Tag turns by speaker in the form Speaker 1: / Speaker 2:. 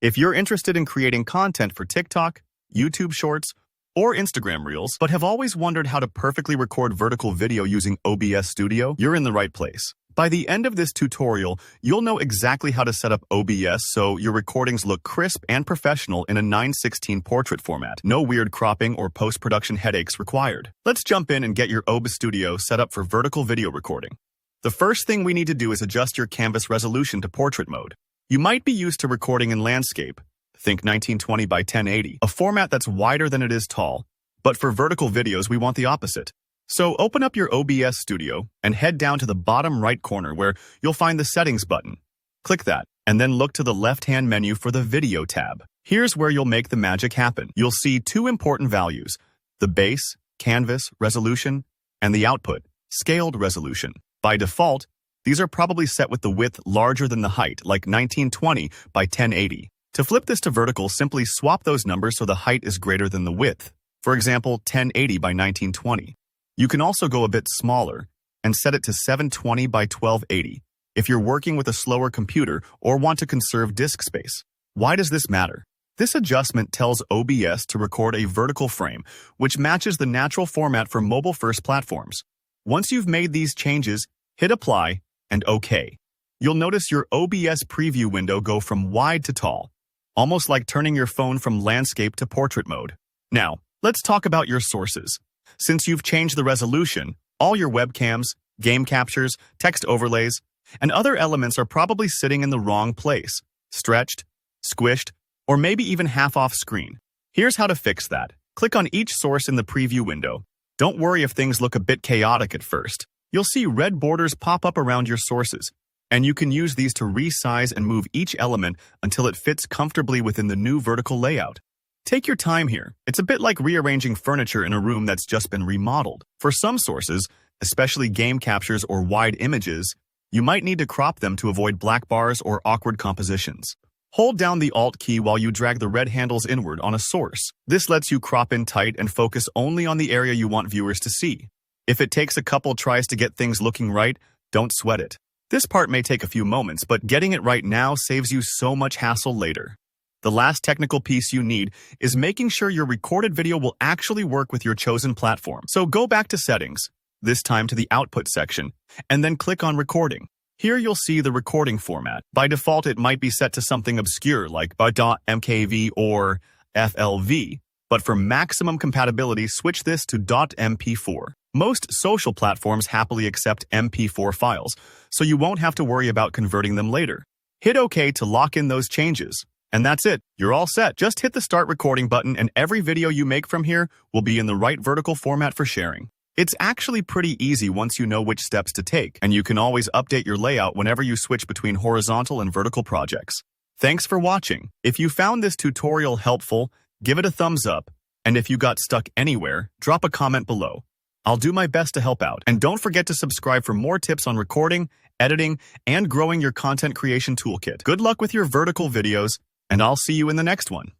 Speaker 1: If you're interested in creating content for TikTok, YouTube Shorts, or Instagram Reels, but have always wondered how to perfectly record vertical video using OBS Studio, you're in the right place. By the end of this tutorial, you'll know exactly how to set up OBS so your recordings look crisp and professional in a 9:16 portrait format. No weird cropping or post-production headaches required. Let's jump in and get your OBS Studio set up for vertical video recording. The first thing we need to do is adjust your canvas resolution to portrait mode. You might be used to recording in landscape, think 1920 by 1080, a format that's wider than it is tall, but for vertical videos we want the opposite. So open up your OBS Studio and head down to the bottom right corner where you'll find the Settings button. Click that, and then look to the left-hand menu for the Video tab. Here's where you'll make the magic happen. You'll see two important values: the base, canvas, resolution, and the output, scaled resolution. By default, these are probably set with the width larger than the height, like 1920 by 1080. To flip this to vertical, simply swap those numbers so the height is greater than the width. For example, 1080 by 1920. You can also go a bit smaller and set it to 720 by 1280 if you're working with a slower computer or want to conserve disk space. Why does this matter? This adjustment tells OBS to record a vertical frame, which matches the natural format for mobile-first platforms. Once you've made these changes, hit Apply and OK. You'll notice your OBS preview window go from wide to tall, almost like turning your phone from landscape to portrait mode. Now, let's talk about your sources. Since you've changed the resolution, all your webcams, game captures, text overlays, and other elements are probably sitting in the wrong place, stretched, squished, or maybe even half off screen. Here's how to fix that. Click on each source in the preview window. Don't worry if things look a bit chaotic at first. You'll see red borders pop up around your sources, and you can use these to resize and move each element until it fits comfortably within the new vertical layout. Take your time here. It's a bit like rearranging furniture in a room that's just been remodeled. For some sources, especially game captures or wide images, you might need to crop them to avoid black bars or awkward compositions. Hold down the Alt key while you drag the red handles inward on a source. This lets you crop in tight and focus only on the area you want viewers to see. If it takes a couple tries to get things looking right, don't sweat it. This part may take a few moments, but getting it right now saves you so much hassle later. The last technical piece you need is making sure your recorded video will actually work with your chosen platform. So go back to Settings, this time to the Output section, and then click on Recording. Here you'll see the recording format. By default, it might be set to something obscure like .mkv or FLV, but for maximum compatibility, switch this to .mp4. Most social platforms happily accept MP4 files, so you won't have to worry about converting them later. Hit OK to lock in those changes. And that's it. You're all set. Just hit the Start Recording button and every video you make from here will be in the right vertical format for sharing. It's actually pretty easy once you know which steps to take, and you can always update your layout whenever you switch between horizontal and vertical projects. Thanks for watching. If you found this tutorial helpful, give it a thumbs up, and if you got stuck anywhere, drop a comment below. I'll do my best to help out. And don't forget to subscribe for more tips on recording, editing, and growing your content creation toolkit. Good luck with your vertical videos, and I'll see you in the next one.